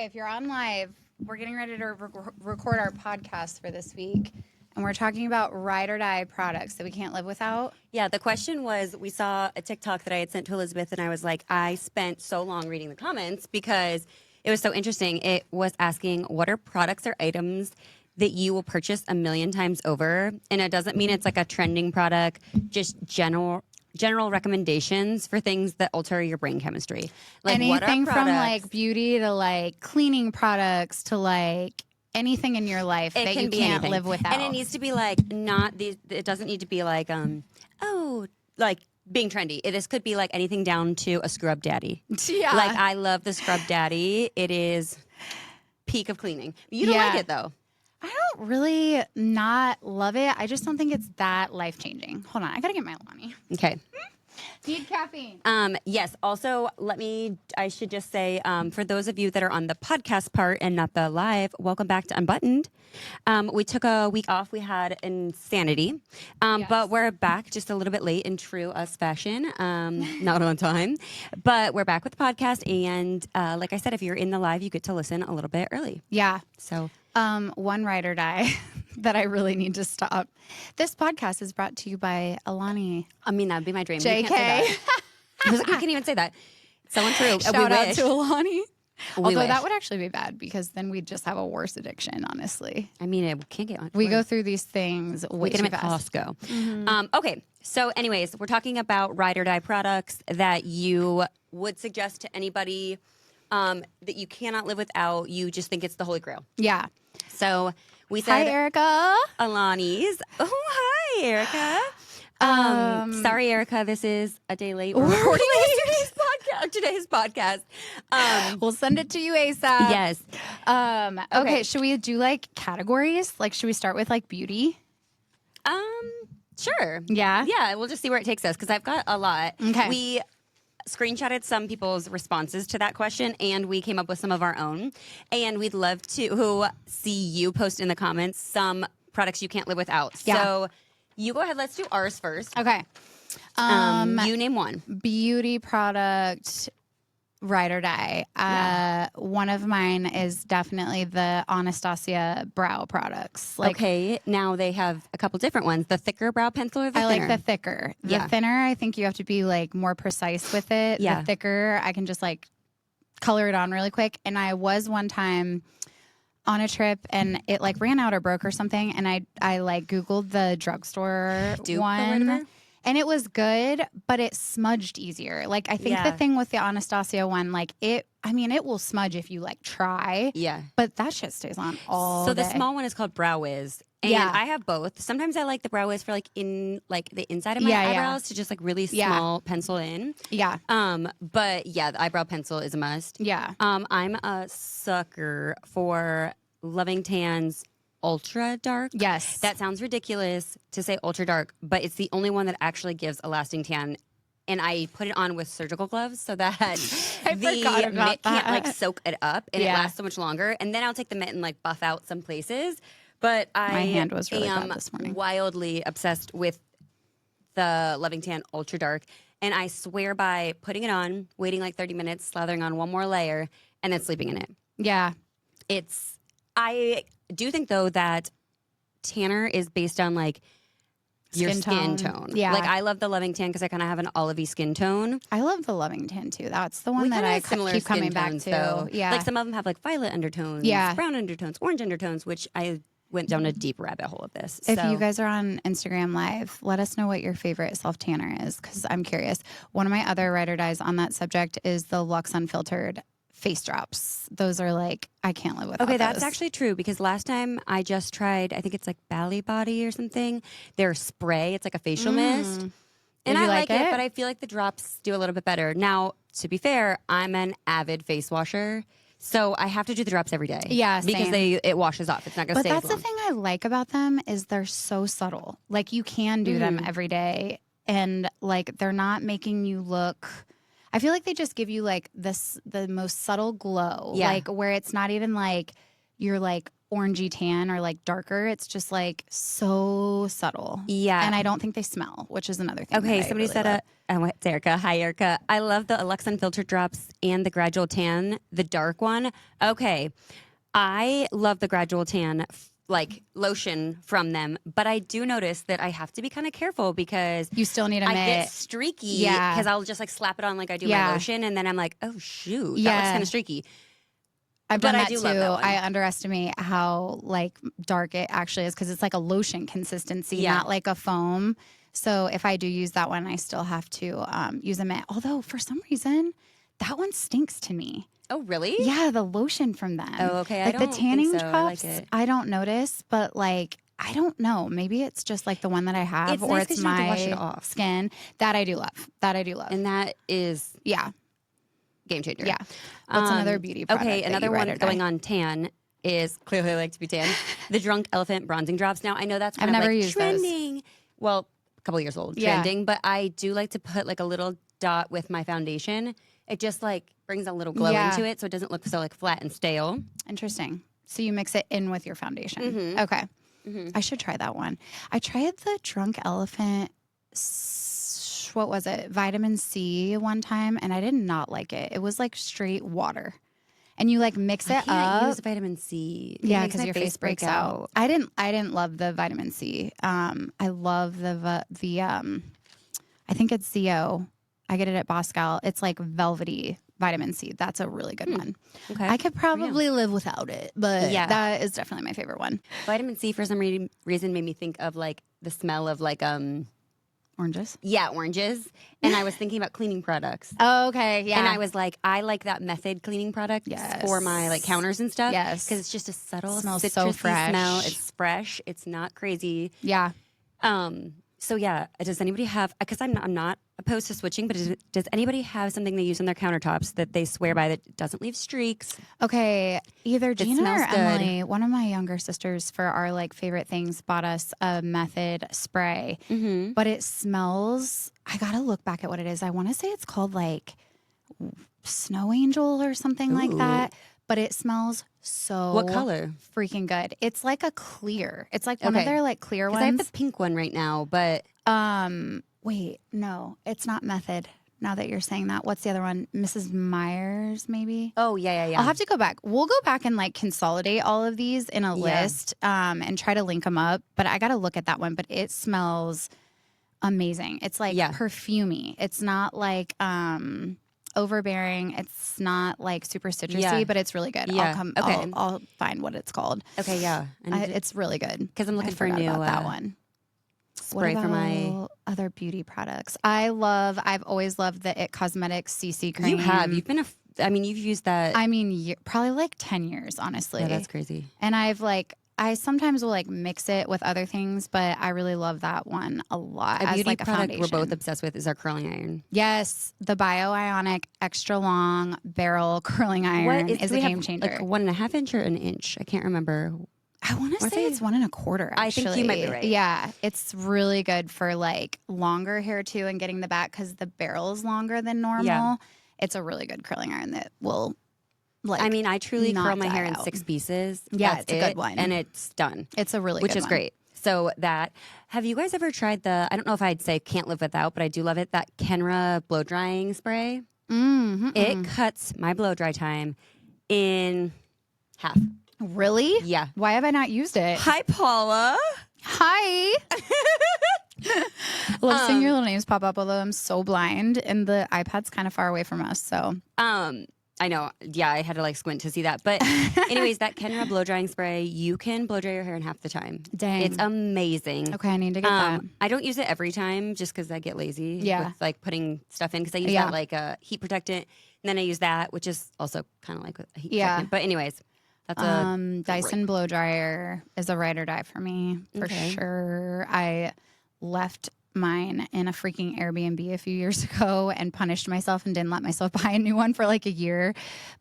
Okay, if you're on live, we're getting ready to record our podcast for this week. And we're talking about ride or die products that we can't live without. Yeah, the question was, we saw a TikTok that I had sent to Elizabeth, and I was like, I spent so long reading the comments because it was so interesting. It was asking, what are products or items that you will purchase a million times over? And it doesn't mean it's like a trending product, just general recommendations for things that alter your brain chemistry. Like anything what are from products, like beauty to like cleaning products to like anything in your life that you can't live without. And it needs to be like not these. It doesn't need to be like like being trendy. This could be like anything down to a scrub daddy. Yeah, like I love the scrub daddy. It is peak of cleaning. You don't like it though. I don't really not love it. I just don't think it's that life changing. Hold on, I gotta get my Lonnie. Okay. Need caffeine. Yes. Also, I should just say, for those of you that are on the podcast part and not the live, welcome back to Unbuttoned. We took a week off. We had insanity, but we're back just a little bit late in true us fashion. Not on time, but we're back with the podcast. And like I said, if you're in the live, you get to listen a little bit early. Yeah. So one ride or die that I really need to stop. This podcast is brought to you by Alani. I mean, that'd be my dream. JK. You can't say that. You can't even say that. Someone true. Shout out to Alani. Although wish. that would actually be bad because then we'd just have a worse addiction, honestly. I mean, it can't get much We worse. go through these things way We get too them at fast. Costco. Okay, so anyways, we're talking about ride or die products that you would suggest to anybody that you cannot live without. You just think it's the holy grail. Yeah. So we Hi, said Erica. Alani's. Oh, hi, Erica. Sorry, Erica. This is a day late. We're recording today's podcast. We'll send it to you ASAP. Yes. Okay, should we do like categories? Like, should we start with like beauty? Sure. Yeah? Yeah, we'll just see where it takes us because I've got a lot. Okay. We screenshotted some people's responses to that question and we came up with some of our own. And we'd love to see you post in the comments some products you can't live without. Yeah. So you go ahead. Let's do ours first. Okay. You name one. Beauty product, ride or die. One of mine is definitely the Anastasia brow products. Like, Okay, now they have a couple different ones. The thicker brow pencil or the I thinner? like the thicker. The Yeah. thinner, I think you have to be like more precise with it. Yeah. The thicker, I can just like color it on really quick. And I was one time on a trip and it like ran out or broke or something. And I like Googled the drugstore Dupe or one. whatever? And it was good, but it smudged easier. Like I think the Yeah. thing with the Anastasia one, like it will smudge if you like try. Yeah. But that shit stays on all So day. the small one is called Brow Wiz. And Yeah. I have both. Sometimes I like the Brow Wiz for like in like the inside of my Yeah, yeah. eyebrows to just like really Yeah. small pencil in. Yeah. But yeah, the eyebrow pencil is a must. Yeah. I'm a sucker for Loving Tan's Ultra Dark. Yes. That sounds ridiculous to say ultra dark, but it's the only one that actually gives a lasting tan. And I put it on with surgical gloves so that I forgot the about mitt can't that. like soak it up and Yeah. it lasts so much longer. And then I'll take the mitt and like buff out some places. But My hand was really am bad this morning. wildly obsessed with the Loving Tan Ultra Dark. And I swear by putting it on, waiting like 30 minutes, slathering on one more layer, and then sleeping in it. Yeah. I do think though that tanner is based on like your skin tone. Yeah. Like I love the Loving Tan because I kind of have an olivey skin tone. I love the Loving Tan too. That's the one We that kinda I have similar keep coming skin back tones, to. though. Yeah. Like some of them have like violet undertones, Yeah. brown undertones, orange undertones, which I went down a deep rabbit hole of this. If So- you guys are on Instagram Live, let us know what your favorite self tanner is because I'm curious. One of my other ride or dies on that subject is the Lux Unfiltered face drops. Those are like, I can't live without Okay, that's those. actually true because last time I just tried, I think it's like Bally Body or something. Their spray, it's like a facial mist. Did And you I like like it, it? but I feel like the drops do a little bit better. Now, to be fair, I'm an avid face washer, so I have to do the drops every day. Yeah, because same. it washes off. It's not going to But stay that's as the long. thing I like about them is they're so subtle. Like you can do them every day and like they're not making you look. I feel like they just give you like the most subtle glow. Yeah. Like where it's not even like you're like orangey tan or like darker. It's just like so subtle. Yeah. And I don't think they smell, which is another thing. Okay, that I somebody really said love. it's Erica. Hi, Erica. I love the Lux Unfiltered drops and the Gradual Tan, the dark one. Okay, I love the Gradual Tan like lotion from them, but I do notice that I have to be kind of careful because You still need a I mitt. get streaky Yeah. because I'll just like slap it on like I do Yeah. my lotion, and then I'm like, oh shoot, that looks Yeah. kind of streaky. I've But done I that do too. love that one. I underestimate how like dark it actually is because it's like a lotion consistency, Yeah. not like a foam. So if I do use that one, I still have to use a mitt. Although for some reason, that one stinks to me. Oh really? Yeah, the lotion from them. Oh okay. Like I don't the tanning think so. I like drops, it. I don't notice, but like I don't know. Maybe it's just like the one that I have, It's or nice 'cause it's you don't have to wash it my off. skin. That I do love. That I do love. And that is Yeah, game changer. yeah. What's another beauty product? Okay, that another you one ride or going die? on tan is clearly I like to be tan. The Drunk Elephant bronzing drops. Now I know that's kind I've of never like used those. trending. Well, a couple years old, Yeah. trending. But I do like to put like a little dot with my foundation. It just like brings a little glow Yeah. into it, so it doesn't look so like flat and stale. Interesting. So you mix it in with your foundation. Mm-hmm. Okay. Mm-hmm. I should try that one. I tried the Drunk Elephant, what was it? Vitamin C one time, and I did not like it. It was like straight water. And you like mix I it can't up. use vitamin C. It Yeah, makes because my your face breaks out. I didn't love the vitamin C. I love the I think it's ZO. I get it at Boscal. It's like velvety vitamin C. That's a really good one. Okay. I could probably live without it, but Yeah. that is definitely my favorite one. Vitamin C for some reason made me think of like the smell of like Oranges. oranges. And I was thinking about cleaning products. Oh, okay, yeah. And I was like, I like that method cleaning product for my like counters and stuff. Yes. Because it's just a subtle Smells citrusy so fresh. smell. It's fresh. It's not crazy. yeah. So yeah, does anybody have? Because I'm not opposed to switching, but does anybody have something they use on their countertops that they swear by that doesn't leave streaks? Okay, either Gina or smells good. Emily, one of my younger sisters, for our like favorite things, bought us a Method spray, Mm-hmm. but it smells. I gotta look back at what it is. I want to say it's called like Snow Angel or something like Ooh. that. But it smells so What color? freaking good. It's like a clear. It's like one of Okay. their like clear Because I have ones. the pink one right now, but Wait, no, it's not Method. Now that you're saying that, what's the other one? Mrs. Myers, maybe. oh yeah. I'll have to go back. We'll go back and like consolidate all of these in a Yeah. list and try to link them up. But I got to look at that one. But it smells amazing. It's like Yeah. perfumey. It's not like overbearing. It's not like super citrusy, Yeah. but it's really good. Yeah. Okay. I'll find what it's called. okay, yeah. It's really good. Because I'm looking I for a forgot new about that one. spray what for my. about other beauty products? I've always loved the It Cosmetics CC cream. You have. You've been you've used that. I mean, probably like 10 years, honestly. yeah, that's crazy. And I sometimes will like mix it with other things, but I really love that one a lot A as beauty like a product foundation. we're both obsessed with is our curling iron. Yes, the Bio-Ionic extra long barrel curling iron is do a we have, game changer. Like 1.5 inch or an inch? I can't remember. I want to wanna say say- it's 1.25. I think you might be right. Yeah, it's really good for like longer hair too, and getting the back because the barrel is longer than normal. Yeah. It's a really good curling iron that will like. I mean, I truly not curl my die hair in out. 6 pieces. Yeah, That's it's a good one. and it's done, it's a really which good is one. great. So that have you guys ever tried the? I don't know if I'd say can't live without, but I do love it. That Kenra blow drying spray. Mm-hmm. It cuts my blow dry time in half. Really? Yeah. Why have I not used it? Hi, Paula. Hi. Love seeing your little names pop up, although I'm so blind and the iPad's kind of far away from us. So I know. Yeah, I had to like squint to see that. But anyways, that Kenra blow drying spray, you can blow dry your hair in half the time. Dang. It's amazing. okay, I need to get that. I don't use it every time just because I get lazy Yeah. with like putting stuff in because I use Yeah. that like a heat protectant. And then I use that, which is also kind of like a heat Yeah. protectant. But anyways, that's a Dyson blow dryer is a ride or die for me for Okay. sure. I left mine in a freaking Airbnb a few years ago and punished myself and didn't let myself buy a new one for like a year.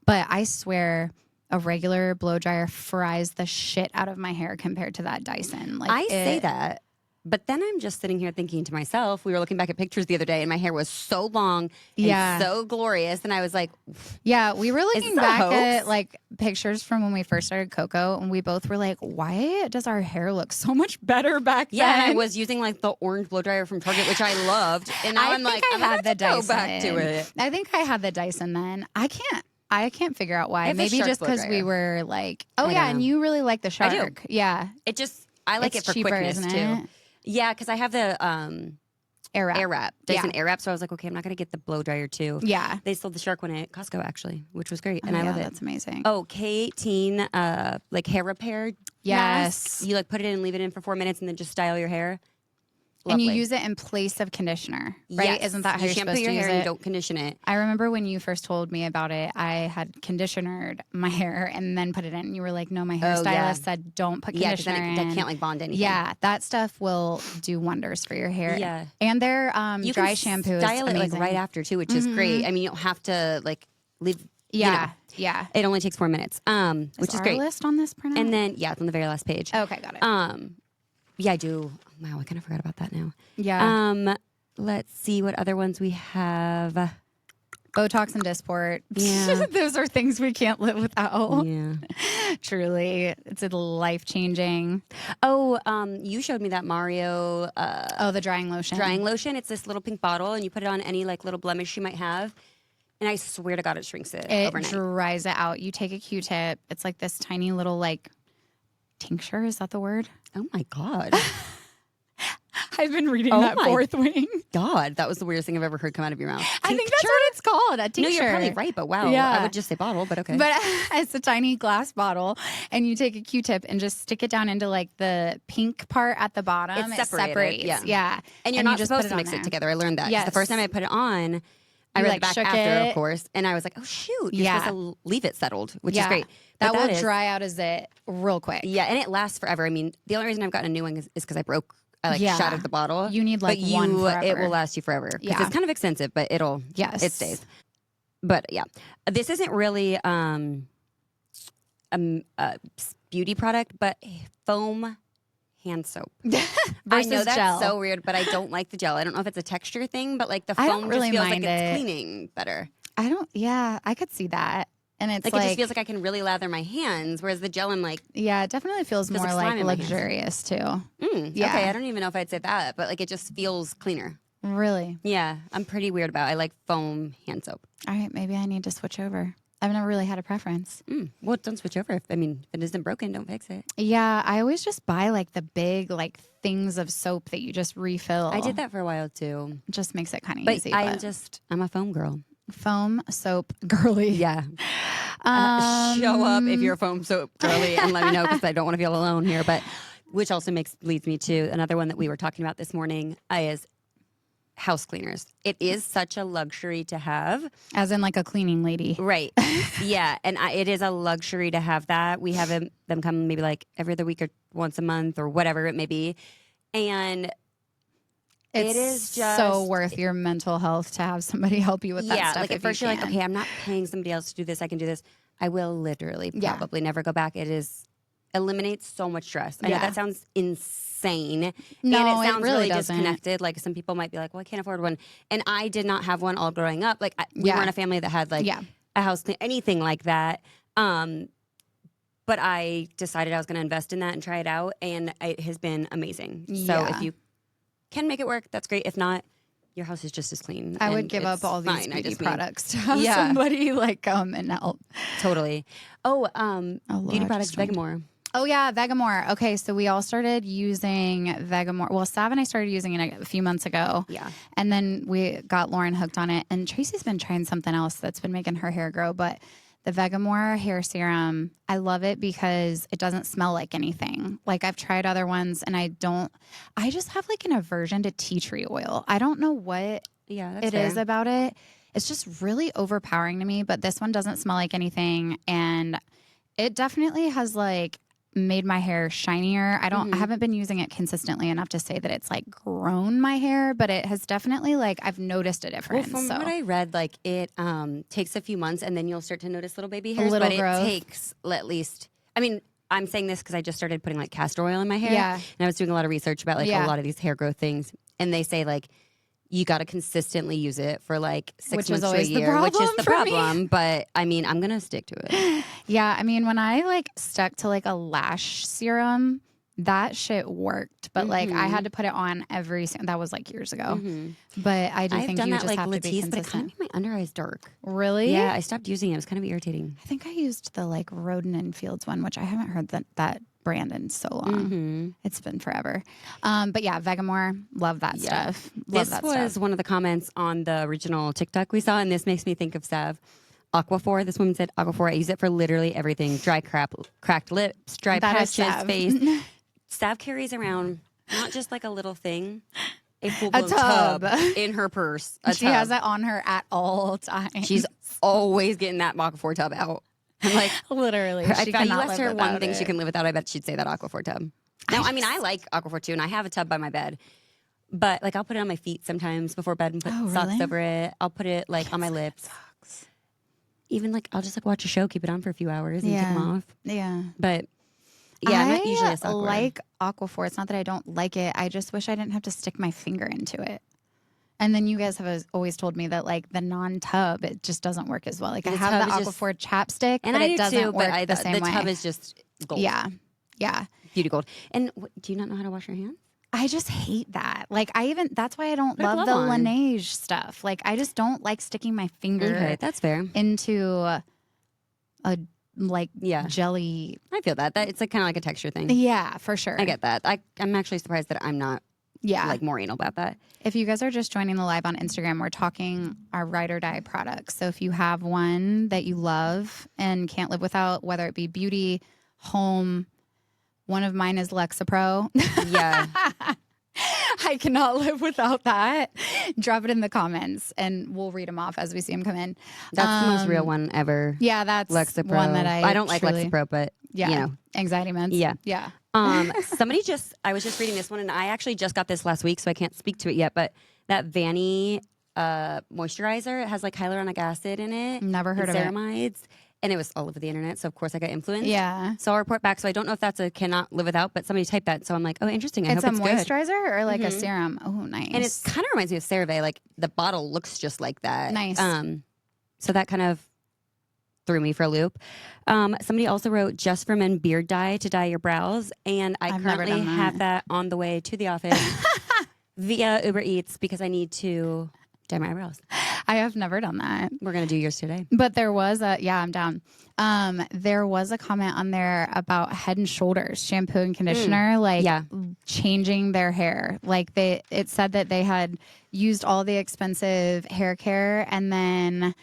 But I swear a regular blow dryer fries the shit out of my hair compared to that Dyson. Like I say that, But then I'm just sitting here thinking to myself, we were looking back at pictures the other day and my hair was so long and so glorious. And I was like, yeah, we were looking back hoax? at like pictures from when we first started Coco, and we both were like, why does our hair look so much better back then? yeah, and I was using like the orange blow dryer from Target, which I loved. And now I'm like, I'm had the go Dyson. back to it. I think I had the Dyson then. I can't figure out why. have the Maybe Shark just blow because we dryer. were like, oh I yeah, don't and know. you really like the I do. Shark. Yeah. I like It's it for cheaper, quickness isn't too. it? Yeah, because I have the Air wrap. Dyson Air wrap. So I was like, okay, I'm not gonna get the blow dryer too. Yeah. They sold the Shark one at Costco actually, which was great, and Oh, I yeah, love it. That's amazing. Oh, K18 like hair repair Yes. mask. You like put it in and leave it in for 4 minutes and then just style your hair. And you Lovely. use it in place of conditioner, right? Yes. Isn't that how you you're shampoo supposed your to use hair and it? don't condition it? I remember when you first told me about it, I had conditionered my hair and then put it in. And you were like, no, my hairstylist yeah. said don't put Yeah, because conditioner then in. that can't like bond anything. Yeah, that stuff will do wonders for your hair. Yeah. And their You dry can shampoo is style it amazing. like right after too, which is great. I mean, you don't have to like leave. Yeah, you yeah. know, it only takes 4 minutes, which Is is our great. list on this printout? And then it's on the very last page. Okay, got it. Yeah, I do. Wow, I kind of forgot about that now. Yeah. Let's see what other ones we have. Botox and Dysport. Yeah. Those are things we can't live without. Yeah. Truly. It's life changing. Oh, you showed me that Mario The drying lotion. drying lotion. It's this little pink bottle, and you put it on any like little blemish you might have. And I swear to God, it shrinks it It overnight. dries it out. You take a Q-tip. It's like this tiny little like tincture. Is that the word? Oh my God. I've been reading Oh that my fourth wing. God, that was the weirdest thing I've ever heard come out of your mouth. I think that's what it's called. A tincture. No, you're probably right, but wow. Yeah. I would just say bottle, but okay. But it's a tiny glass bottle, and you take a Q-tip and just stick it down into like the pink part at the bottom. It's It separated, separates. yeah. And you're you not just supposed put to on mix there. it together. I learned that. 'Cause Yes. The first time I put it on, I You, read like, the back shook after, it. of course, and I was like, oh shoot, you're Yeah. supposed to leave it settled, which Yeah. is great. That But will is- dry out as it real quick. Yeah, and it lasts forever. I mean, the only reason I've gotten a new one is because I Yeah. shattered the bottle. You need, like, but one it forever. will last you forever. Because Yeah. it's kind of expensive, but Yes. it stays. But yeah, this isn't really a beauty product, but foam hand soap. I Versus know that's gel. so weird, but I don't like the gel. I don't know if it's a texture thing, but like the I foam don't really just feels mind like it's it. cleaning better. I could see that. And it's Like, like, it just feels like I can really lather my hands, whereas the gel, I'm like, yeah, it definitely feels Feels more like slime like in my hands. luxurious too. yeah. Okay, I don't even know if I'd say that, but like it just feels cleaner. Really? Yeah, I'm pretty weird about it. I like foam hand soap. All right, maybe I need to switch over. I've never really had a preference. Well, don't switch over. If it isn't broken, don't fix it. Yeah, I always just buy like the big like things of soap that you just refill. I did that for a while too. It just makes it kind of But easy. I'm a foam girl. Foam soap girly. Yeah. Show up if you're a foam soap girly and let me know because I don't want to feel alone here. But which also leads me to another one that we were talking about this morning is house cleaners. It is such a luxury to have. As in like a cleaning lady. Right. Yeah. And it is a luxury to have that. We have them come maybe like every other week or once a month or whatever it may be. And It's it is just so worth your mental health to have somebody help you with that stuff. like at if first you you're like, can. okay, I'm not paying somebody else to do this. I can do this. I will literally Yeah. probably never go back. Eliminates so much stress. I know Yeah. that sounds insane. No, and it it sounds really really doesn't. disconnected. Like some people might be like, well, I can't afford one. And I did not have one all growing up. Like we Yeah. weren't a family that had like Yeah. a house clean, anything like that. But I decided I was going to invest in that and try it out. And it has been amazing. So Yeah. if you can make it work, that's great. If not, your house is just as clean. I would and give up it's all these fine. I beauty just mean- products to have Yeah. somebody like come and help. Totally. Oh, Lord, beauty products, just trying to- Vegamore. Oh yeah, Vegamore. Okay, so we all started using Vegamore. Well, Sav and I started using it a few months ago. Yeah. And then we got Lauren hooked on it. And Tracy's been trying something else that's been making her hair grow. But the Vegamore hair serum, I love it because it doesn't smell like anything. Like I've tried other ones and I just have like an aversion to tea tree oil. I don't know what Yeah, that's it fair. is about it. It's just really overpowering to me, but this one doesn't smell like anything. And it definitely has like made my hair shinier. I haven't been using it consistently enough to say that it's like grown my hair, but it has definitely like I've noticed a Well, difference. from so what I read, like it takes a few months and then you'll start to notice little baby hairs. little but growth. it takes at least, I mean, I'm saying this because I just started putting like castor oil in my hair. Yeah. And I was doing a lot of research about like a Yeah. lot of these hair growth things. And they say like, you got to consistently use it for like 6 Which is months to a always the year, which is problem the for me. problem. But I mean, I'm going to stick to it. Yeah, I mean, when I like stuck to like a lash serum, that shit worked. But like I had to put it on that was like years ago. But I do I've think done you that just like have to be Latisse, but it kind consistent. of made my under eyes dark. Really? Yeah, I stopped using it. It was kind of irritating. I think I used the like Roden and Fields one, which I haven't heard that brand in so long. It's been forever. But yeah, Vegamore, love that stuff. Love This that was stuff. one of the comments on the original TikTok we saw, and this makes me think of Sav. Aquaphor. This woman said Aquaphor. I use it for literally everything: cracked lips, dry That is patches, Sav. face. Sav carries around not just like a little thing, a full-blown tub. in her purse. She has it on her at all times. She's always getting that Aquaphor tub out. I'm like, literally. if She you cannot asked live her one without thing it. she can live without, I bet she'd say that Aquaphor tub. Now, I mean, I like Aquaphor too, and I have a tub by my bed. But like, I'll put it on my feet sometimes before bed and put socks really? over it. I'll put it like on my lips. Even like, I'll just like watch a show, keep it on for a few hours, and take them off. Yeah. But yeah, I'm not usually a sock wearer. I like Aquaphor. It's not that I don't like it. I just wish I didn't have to stick my finger into it. And then you guys have always told me that like the non-tub, it just doesn't work as well. Like I have the Aquaphor chapstick, and but I it do doesn't too, work but the same way. The tub is just gold. Yeah. Beauty gold. And do you not know how to wash your hands? I just hate that. Like that's why I don't Put a love the glove on. Laneige stuff. Like I just don't like sticking my finger Okay, that's fair. into a jelly. I feel that. It's like kind of like a texture thing. Yeah, for sure. I get that. I'm actually surprised that I'm not like more anal about that. If you guys are just joining the live on Instagram, we're talking our ride or die products. So if you have one that you love and can't live without, whether it be beauty, home, one of mine is Lexapro. Yeah. I cannot live without that. Drop it in the comments and we'll read them off as we see them come in. That's the most real one ever. Yeah, that's Lexapro. one that I don't like Lexapro, but you know. Anxiety meds. Yeah. I was just reading this one, and I actually just got this last week, so I can't speak to it yet, but that Vanny moisturizer, it has like hyaluronic acid in it. Never heard of it. ceramides. And it was all over the internet, so of course I got influenced. Yeah. So I'll report back. So I don't know if that's a cannot live without, but somebody typed that, so I'm like, oh, interesting. I It's hope a it's good. moisturizer or like a serum? Oh, nice. And it kind of reminds me of CeraVe. Like the bottle looks just like that. Nice. So that kind of threw me for a loop. Somebody also wrote just for men beard dye to dye your brows, and I've never currently done that. have that on the way to the office via Uber Eats because I need to dye my eyebrows. I have never done that. We're gonna do yours today. But there was I'm down. There was a comment on there about Head and Shoulders shampoo and conditioner, changing their hair. Like it said that they had used all the expensive hair care, and then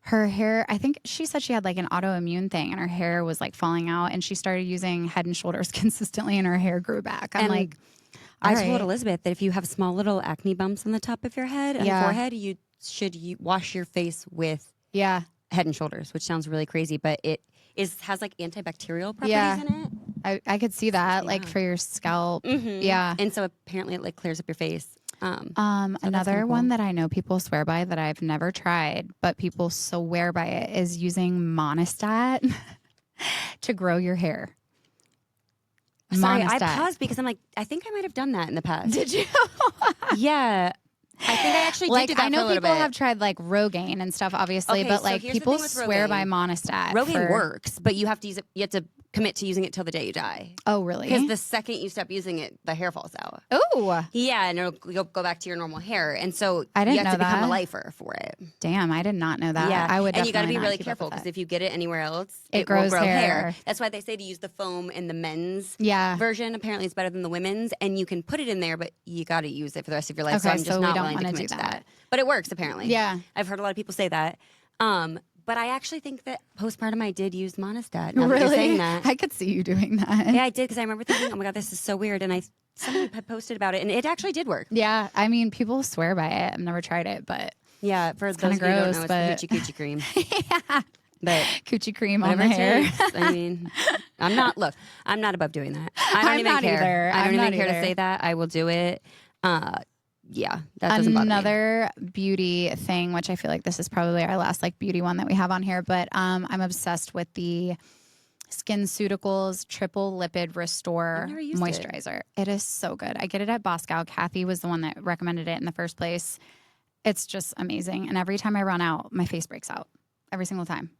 her hair, I think she said she had like an autoimmune thing and her hair was like falling out, and she started using Head and Shoulders consistently and her hair grew back. I'm like, I told Elizabeth that if you have small little acne bumps on the top of your head and forehead, you should wash your face with Head and Shoulders, which sounds really crazy, but it has like antibacterial properties in it. I could see that, like for your scalp. Yeah. And so apparently it like clears up your face. Another one that I know people swear by that I've never tried, but people swear by it, is using Monistat to grow your hair. Sorry, I Monistat. paused because I'm like, I think I might have done that in the past. Did you? Yeah. I think I actually did do that I know for a little people bit. have tried like Rogaine and stuff, obviously, Okay, but so like here's the people thing with swear by Rogaine. Monistat. Rogaine works, but you have to use it. You have to commit to using it till the day you die. Oh, really? Because the second you stop using it, the hair falls out. Oh, Yeah, and you'll go back to your normal hair, and so I didn't you have know to become that. a lifer for it. damn! I did not know that. Yeah, I would. and you got to definitely be not really keep up careful with because that. if you get it anywhere else, It will grows grow hair. That's why they say to use the foam in the men's Yeah. version. Apparently, it's better than the women's, and you can put it in there, but you got to use it for the rest of your life. So Okay, I'm just so we not don't willing to wanna commit do to that. that. But it works apparently. Yeah. I've heard a lot of people say that. But I actually think that postpartum I did use Monistat. Now that you're Really? saying that. I could see you doing that. Yeah, I did because I remember thinking, oh my God, this is so weird. And somebody had posted about it and it actually did work. Yeah, I mean, people swear by it. I've never tried it, but Yeah, for those kinda of you who don't gross, know, but- it's the Hoochie Coochie cream. But coochie cream on whatever the it hair. takes. I mean, I'm not above doing that. I don't I'm even not care. either. I I'm don't even not care to either. say that. I will do it. Yeah, that doesn't bother me. Another beauty thing, which I feel like this is probably our last like beauty one that we have on here, but I'm obsessed with the SkinCeuticals Triple Lipid Restore I've never used it. Moisturizer. It is so good. I get it at Boscal. Kathy was the one that recommended it in the first place. It's just amazing. And every time I run out, my face breaks out. Every single time.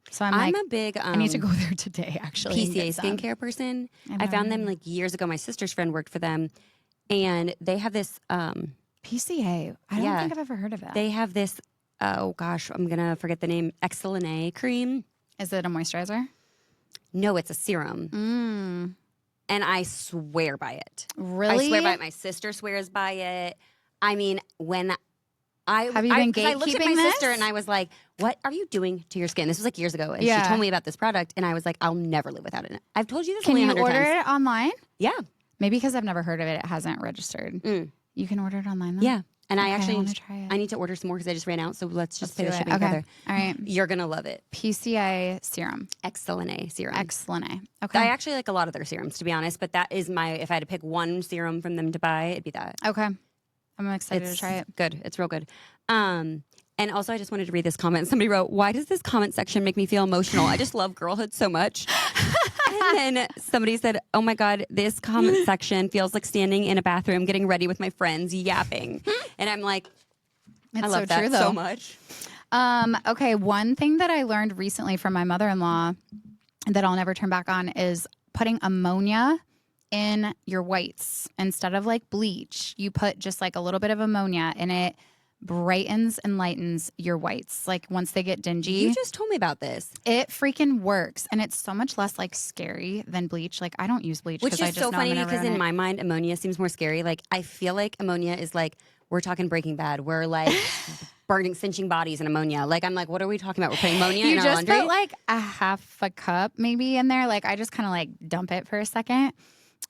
So I'm like, a big I need to go there today, actually. and PCA get some. skincare person. I've I found never- them like years ago. My sister's friend worked for them, and they have this. PCA. I don't Yeah. think I've ever heard of it. They have this. Oh gosh, I'm gonna forget the name. Excellent A cream. Is it a moisturizer? No, it's a serum, and I swear by it. Really? I swear by it. My sister swears by it. I mean, when Have you been 'cause I looked at my gatekeeping this? sister and I was like, "What are you doing to your skin?" This was like years ago, and Yeah. she told me about this product, and I was like, "I'll never live without it." I've told you this Can only you 100 order times. it online? Yeah, Maybe because I've never heard of it, it hasn't registered. You can order it online though? yeah. And I Okay, I actually, wanna try it. I need to order some more because I just ran out. So let's just pay the Do it. shipping Okay. together. All right. You're gonna love it. PCA serum. Excellent A serum. Excellent. Okay. I actually like a lot of their serums, to be honest. But that is my. If I had to pick one serum from them to buy, it'd be that. Okay. I'm excited It's to try it. good. It's real good. And also, I just wanted to read this comment. Somebody wrote, "Why does this comment section make me feel emotional? I just love girlhood so much." And then somebody said, "Oh my God, this comment section feels like standing in a bathroom getting ready with my friends yapping." And I'm like, It's I love so that true, though. so much. Okay. One thing that I learned recently from my mother-in-law that I'll never turn back on is putting ammonia in your whites instead of like bleach. You put just like a little bit of ammonia and it brightens and lightens your whites. Like once they get dingy, You just told me about this. it freaking works. And it's so much less like scary than bleach. Like I don't use bleach Which because I is just so know I'm funny gonna because ruin in it. my mind, ammonia seems more scary. Like, I feel like ammonia is like, we're talking Breaking Bad. We're like burning, cinching bodies in ammonia. Like, I'm like, what are we talking about? We're putting ammonia You in our just laundry? put like a half a cup maybe in there. Like I just kind of like dump it for a second.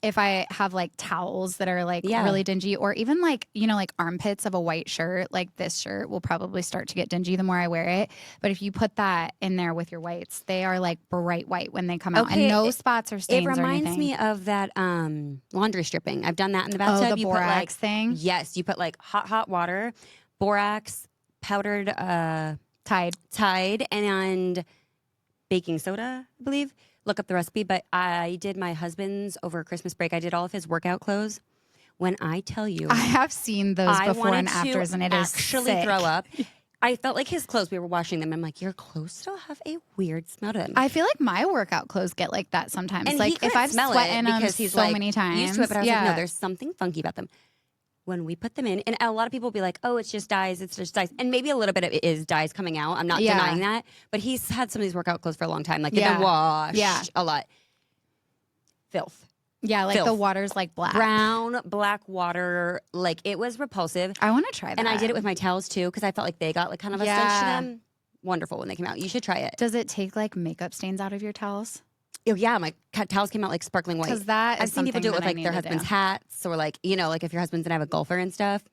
If I have like towels that are like Yeah. really dingy, or even like, you know, like armpits of a white shirt, like this shirt will probably start to get dingy the more I wear it. But if you put that in there with your whites, they are like bright white when they come out Okay, and no spots or stains It or reminds anything. me of that laundry stripping. I've done that in the Oh, bathtub. the You borax put like, thing? Yes, you put like hot water, borax, powdered Tide, and baking soda, I believe. Look up the recipe. But I did my husband's over Christmas break. I did all of his workout clothes. When I tell you, I have seen those I before and wanted afters, to and it is actually sick. throw up. I felt like his clothes. We were washing them. I'm like, your clothes still have a weird smell to them. I feel like my workout clothes get like that sometimes. And like he if couldn't I've smell sweat it in them because he's so like many times, used to it. But I was yeah. like, no, there's something funky about them. When we put them in, and a lot of people will be like, oh, it's just dyes, and maybe a little bit of it is dyes coming out. I'm not Yeah. denying that, but he's had some of these workout clothes for a long time. Like they've Yeah. been washed Yeah. a lot. Filth. Yeah, like the Filth. water's like black. Brown, black water. Like it was repulsive. I want to try that. And I did it with my towels too because I felt like they got like kind of a stench to Yeah. them. Wonderful when they came out. You should try it. Does it take like makeup stains out of your towels? Oh, yeah, my towels came out like sparkling white. Because that is I've seen people do it with something like their that I need to husband's do. hats or like, you know, like if your husband's gonna have a golfer and stuff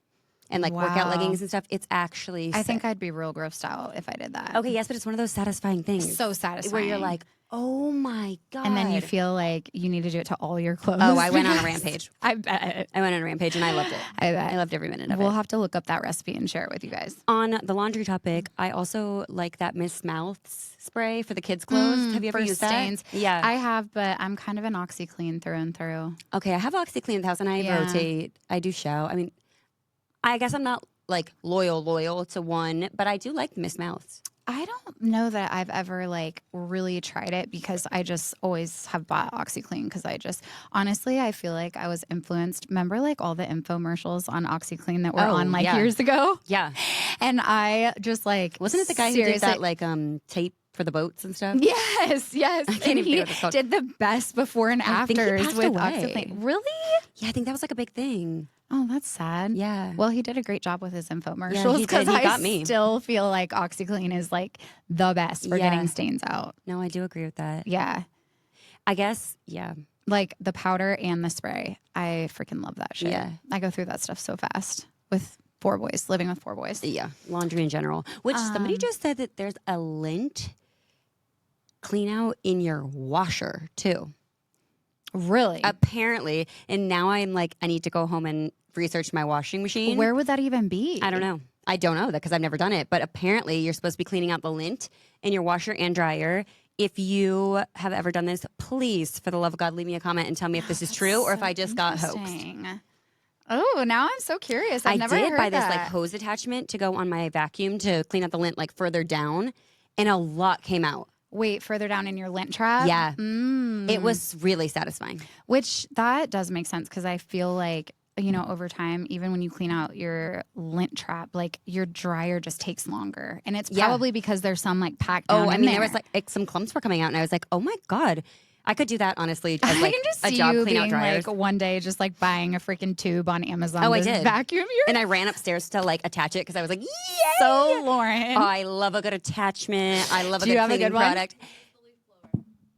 and like workout Wow. leggings and stuff. It's actually I think sick. I'd be real grossed out if I did that. Okay, yes, but it's one of those satisfying things. So satisfying. Where you're like, oh my God. and then you feel like you need to do it to all your clothes. Oh, I went on a because- rampage. I bet. I went on a rampage and I loved it. I bet. I loved every minute of We'll it. have to look up that recipe and share it with you guys. On the laundry topic, I also like that Miss Mouth's spray for the kids' clothes. Have you ever for used stains. that? Yeah. I have, but I'm kind of an OxyClean through and through. Okay, I have OxyClean in the house and I Yeah. rotate. I do show. I mean, I guess I'm not like loyal to one, but I do like Miss Mouth's. I don't know that I've ever like really tried it because I just always have bought OxyClean because I just honestly I feel like I was influenced. Remember like all the infomercials on OxyClean that were Oh, on like yeah. years ago? Yeah. And I just like Wasn't it the guy who did seriously- that like tape for the boats and stuff? Yes, yes. can't And even he think of what it's called. did the best before and I think he afters passed with away. OxyClean. Really? Yeah, I think that was like a big thing. Oh, that's sad. Yeah. Well, he did a great job with his Yeah, infomercials he because did. He I got me. still feel like OxyClean is like the best for Yeah. getting stains out. No, I do agree with that. Yeah. I guess, yeah. Like the powder and the spray. I freaking love that shit. Yeah. I go through that stuff so fast with four boys, living with four boys. Yeah. Laundry in general. Which somebody just said that there's a lint clean out in your washer too. Really? Apparently. And now I'm like, I need to go home and research my washing machine. Where would that even be? I don't know. I don't know that because I've never done it. But apparently, you're supposed to be cleaning out the lint in your washer and dryer If you have ever done this, please, for the love of God, leave me a comment and tell me if this is true or if I just got hoaxed. Oh, now I'm so curious. I've never did heard buy that. this like hose attachment to go on my vacuum to clean out the lint like further down, and a lot came out. Wait, further down in your lint trap? Yeah. It was really satisfying. Which that does make sense because I feel like, you know, over time, even when you clean out your lint trap, like your dryer just takes longer. And it's probably because there's some like packed down in there was like some clumps were coming out, and I was like, oh my God. I could do that, honestly, as like I can just a see job you clean out being dryers. like one day just like buying a freaking tube on Amazon. I did. Vacuum your And I ran upstairs to like attach it because I was like, yay! So Lauren. Oh, I love a good attachment. I love a Do good you have a cleaning good one? product.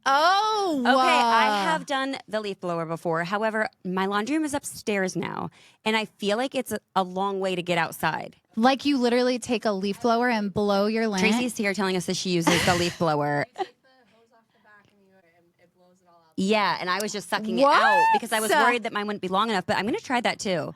Oh, Okay, I have done the leaf blower before. However, my laundry room is upstairs now, and I feel like it's a long way to get outside. Like you literally take a leaf blower and blow your lint. Tracy's here telling us that she uses the leaf blower. Yeah, and I was just sucking it out because I was worried that mine wouldn't be long enough, but I'm going to try that too.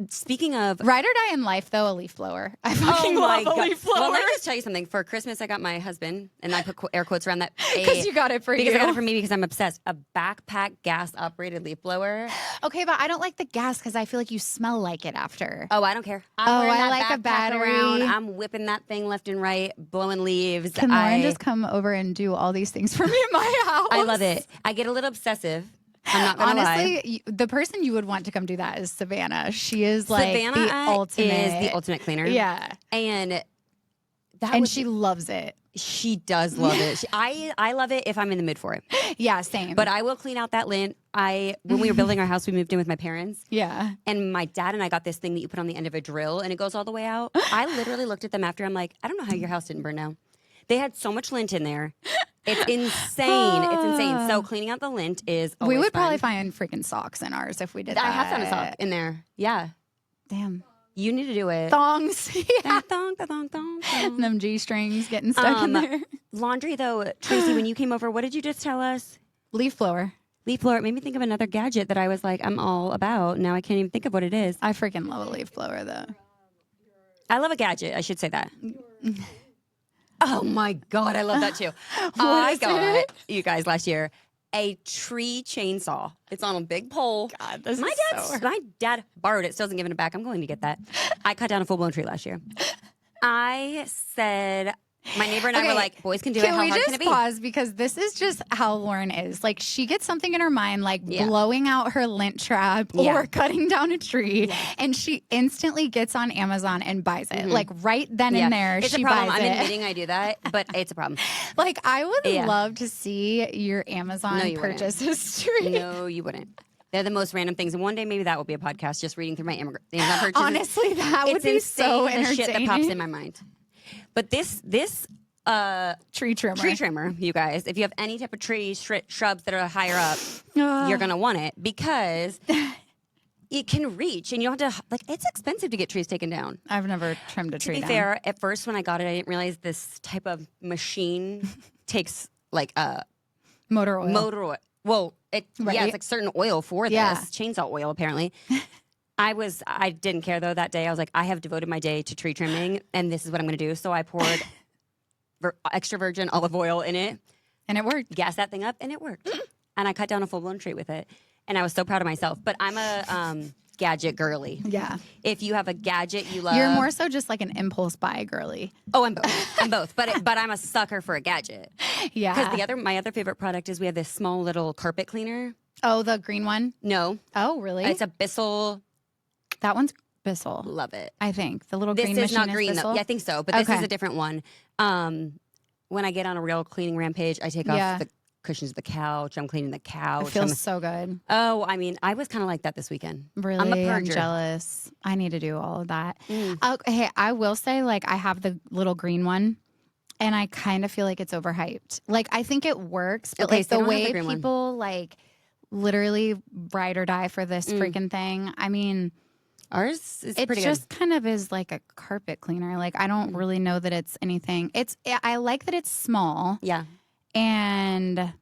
Speaking of ride or die in life, though, a leaf blower. I fucking love a leaf blower. Well, let me just tell you something. For Christmas, I got my husband, and I put air quotes around that. Because you got it for you. Because I got it for me because I'm obsessed. A backpack gas-operated leaf blower. Okay, but I don't like the gas because I feel like you smell like it after. Oh, I don't care. I'm wearing that I like backpack a battery. around. I'm whipping that thing left and right, blowing leaves. Can Lauren just come over and do all these things for me in my house? I love it. I get a little obsessive. I'm not gonna Honestly, the person you would want to come do that is Savannah. She is like Savannah the ultimate. is the ultimate cleaner. Yeah, and she loves it. She does love it. I love it if I'm in the mood for it. Yeah, same. But I will clean out that lint. When we were building our house, we moved in with my parents. Yeah. And my dad and I got this thing that you put on the end of a drill, and it goes all the way out. I literally looked at them after. I'm like, I don't know how your house didn't burn down. They had so much lint in there. It's insane. It's insane. So cleaning out the lint is always we would fun. probably find freaking socks in ours if we did that. I have found a sock in there. Yeah. Damn. You need to do it. Thongs. Yeah. Thong. Them G-strings getting stuck in there. Laundry, though, Tracy, when you came over, what did you just tell us? Leaf blower. Leaf blower. It made me think of another gadget that I was like, I'm all about. Now I can't even think of what it is. I freaking love a leaf blower, though. I love a gadget. I should say that. Oh my God, I love that too. I got, you guys, last year, a tree chainsaw. It's on a big pole. God, this my dad borrowed it, still hasn't given it back. I'm going to get that. I cut down a full-blown tree last year. I said, my neighbor and I were like, boys can do it. How hard can it be? Can we just pause? Because this is just how Lauren is. Like, she gets something in her mind, like blowing out her lint trap or cutting down a tree, and she instantly gets on Amazon and buys it. Like, right then and there, it's she a problem. buys I'm it. admitting I do that, but it's a problem. Like, I would love to see your Amazon purchase history. No, you wouldn't. They're the most random things. And one day, maybe that will be a podcast, just reading through my Amazon purchases. Honestly, that would be so entertaining. The shit that pops in my mind. But this tree trimmer, you guys, if you have any type of trees, shrubs that are higher up, you're going to want it because it can reach and you don't have to, like, it's expensive to get trees taken down. I've never trimmed a tree down. To be fair, at first when I got it, I didn't realize this type of machine takes like motor oil. Well, it's like certain oil for this chainsaw oil, apparently. I didn't care though that day. I was like, I have devoted my day to tree trimming, and this is what I'm going to do. So I poured extra virgin olive oil in it, and it worked. Gassed that thing up, and it worked. And I cut down a full blown tree with it, and I was so proud of myself. But I'm a gadget girly. Yeah. If you have a gadget you love, you're more so just like an impulse buy girly. Oh, I'm both. I'm both. But I'm a sucker for a gadget. Yeah. Because my other favorite product is we have this small little carpet cleaner. Oh, the green one? No. Oh, really? It's a Bissell. That one's Bissell. Love it. I think the little green machine is not green Bissell? though. Yeah, I think so. But this is a different one. When I get on a real cleaning rampage, I take off the cushions of the couch. I'm cleaning the couch. It feels so good. Oh, I mean, I was kind of like that this weekend. Really? I'm jealous. I need to do all of that. Okay, I will say, like, I have the little green one, and I kind of feel like it's overhyped. Like, I think it works, but like the way people like literally ride or die for this freaking thing. I mean, ours is pretty good. It just kind of is like a carpet cleaner. Like, I don't really know that it's anything. I like that it's small. Yeah. And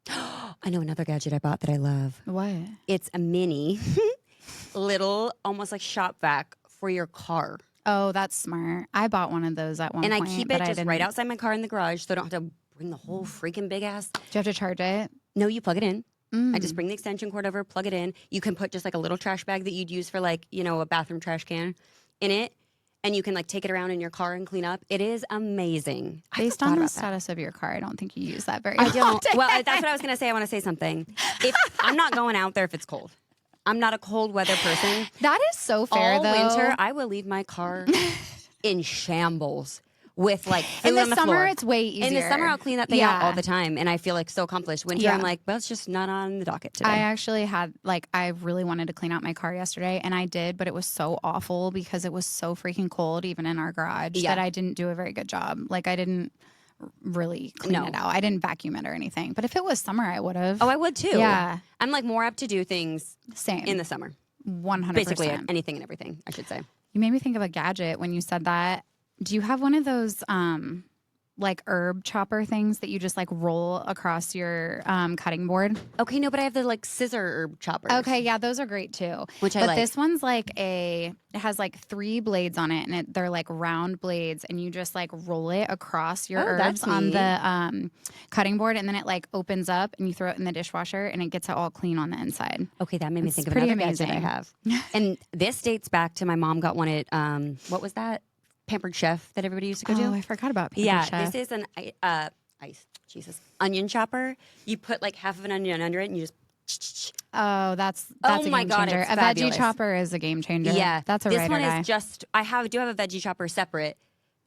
I know another gadget I bought that I love. What? It's a mini, little, almost like shop vac for your car. Oh, that's smart. I bought one of those at one point. And I keep it just right outside my car in the garage so I don't have to bring the whole freaking big ass. Do you have to charge it? No, you plug it in. I just bring the extension cord over, plug it in. You can put just like a little trash bag that you'd use for like, a bathroom trash can in it. And you can like take it around in your car and clean up. It is amazing. Based on the status of your car, I don't think you use that very I often. don't. Well, that's what I was going to say. I want to say something. If I'm not going out there if it's cold. I'm not a cold weather person. That is so fair, All though. winter, I will leave my car in shambles with like food in the on the summer, floor. it's way easier. In the summer, I'll clean that thing out all the time, and I feel like so accomplished. Winter, I'm like, well, it's just not on the docket today. I actually had I really wanted to clean out my car yesterday, and I did, but it was so awful because it was so freaking cold, even in our garage, that I didn't do a very good job. Like I didn't really clean it out. I didn't vacuum it or anything. But if it was summer, I would have. Oh, I would too. Yeah, I'm like more apt to do things same in the summer. 100%. Basically anything and everything, I should say. You made me think of a gadget when you said that. Do you have one of those like herb chopper things that you just like roll across your cutting board? Okay, no, but I have the like scissor herb choppers. Okay, yeah, those are great too. Which I but like. This one's like it has like 3 blades on it, and they're like round blades, and you just like roll it across your herbs on the cutting board, and then it like opens up, and you throw it in the dishwasher, and it gets it all clean on the inside. Okay, that made me think of another gadget I have. And this dates back to my mom got one at, what was that? Pampered Chef that everybody used to go to. Oh, I forgot about Pampered Chef. This is an onion chopper. You put like half of an onion under it, and you just. Oh, that's a my game God, changer. it's A fabulous. veggie chopper is a game changer. Yeah, that's a This ride one or die. is just. Do have a veggie chopper separate,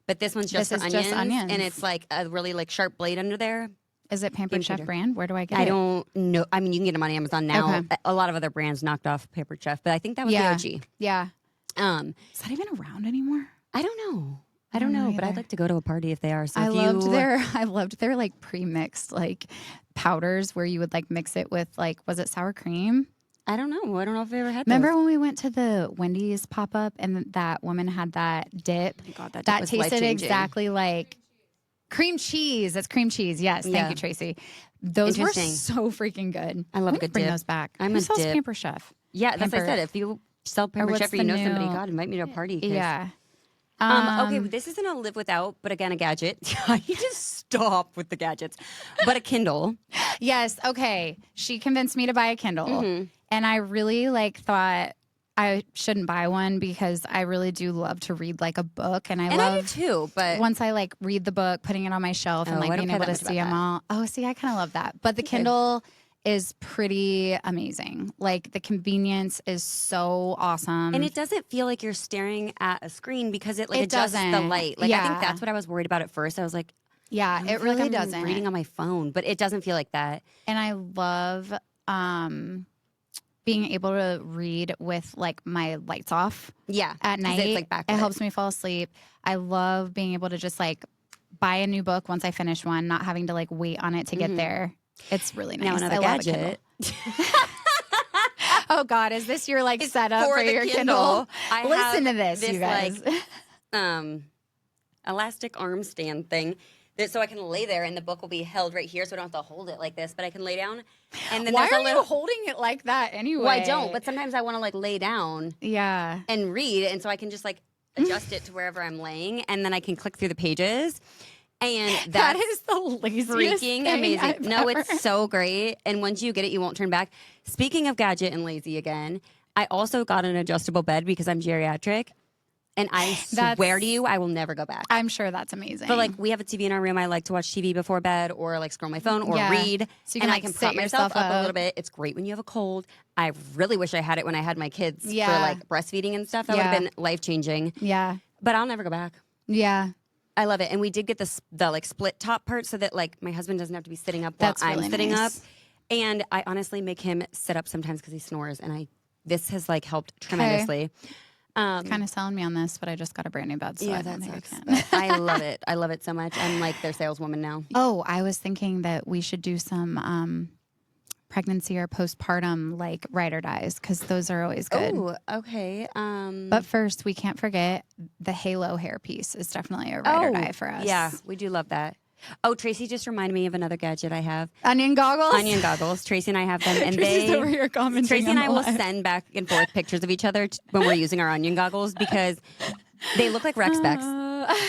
but this one's just This for is onions, just onions. and it's like a really like sharp blade under there. Is it Pampered Chef brand? Where do I get I it? don't know. I mean, you can get them on Amazon now. Okay. A lot of other brands knocked off Pampered Chef, but I think that was the OG. Yeah. Is that even around anymore? I don't know. I don't know, but I'd like to go to a party if they are. So I loved their like pre-mixed like powders where you would like mix it with like, was it sour cream? I don't know. I don't know if I ever had. Remember those. when we went to the Wendy's pop up and that woman had that dip? Oh my God, that that was tasted life-changing. exactly like cream cheese. That's cream cheese. Yes, thank you, Tracy. Those were so freaking good. I love We a good bring dip. those back. I'm Who a sells dip. Pamper Chef? Yeah, that's what I said. If you sell Pampered Chef or you know somebody, God, invite me to a party. Yeah. Okay, this isn't a live without, but again, a gadget. You just stop with the gadgets. But a Kindle. Yes. Okay. She convinced me to buy a Kindle, and I really thought I shouldn't buy one because I really do love to read like a book, and I do too. But once I read the book, putting it on my shelf and being able to see them all. Oh, see, I kind of love that. But the Kindle is pretty amazing. Like the convenience is so awesome, and it doesn't feel like you're staring at a screen because it adjusts doesn't. the light. I think that's what I was worried about at first. I was like, yeah, it really doesn't. Reading on my phone, but it doesn't feel like that. And I love being able to read with my lights off. Yeah, at night. It's it helps me fall asleep. I love being able to just buy a new book once I finish one, not having to wait on it to get there. It's really nice. Now another gadget. Oh God, is this your setup for your Kindle? Listen to this, you guys. Elastic arm stand thing. So I can lay there and the book will be held right here, so I don't have to hold it like this, but I can lay down. And then why are you holding it like that anyway? Well, I don't, but sometimes I want to lay down, and read, and so I can just adjust it to wherever I'm laying, and then I can click through the pages. And that is the laziest freaking thing amazing. I've No, ever. it's so great, and once you get it, you won't turn back. Speaking of gadget and lazy again, I also got an adjustable bed because I'm geriatric. And I swear to you, I will never go back. I'm sure that's amazing. But we have a TV in our room. I like to watch TV before bed or scroll my phone or read. So you can, I can prop myself up a little bit. It's great when you have a cold. I really wish I had it when I had my kids for breastfeeding and stuff. That would have been life-changing. Yeah. But I'll never go back. Yeah. I love it. And we did get the split top part so that my husband doesn't have to be sitting up while I'm sitting up. And I honestly make him sit up sometimes because he snores. And this has helped tremendously. Kind of selling me on this, but I just got a brand new bed, so I don't think I can. I love it. I love it so much. I'm their saleswoman now. Oh, I was thinking that we should do some pregnancy or postpartum ride or dies because those are always good. Oh, okay. But first, we can't forget the halo hairpiece is definitely a ride or die for us. Yeah, we do love that. Oh, Tracy just reminded me of another gadget I have. Onion goggles? Onion goggles. Tracy and I have them. And Tracy's over here commenting Tracy and I will live. send back and forth pictures of each other when we're using our onion goggles because they look like rec specs.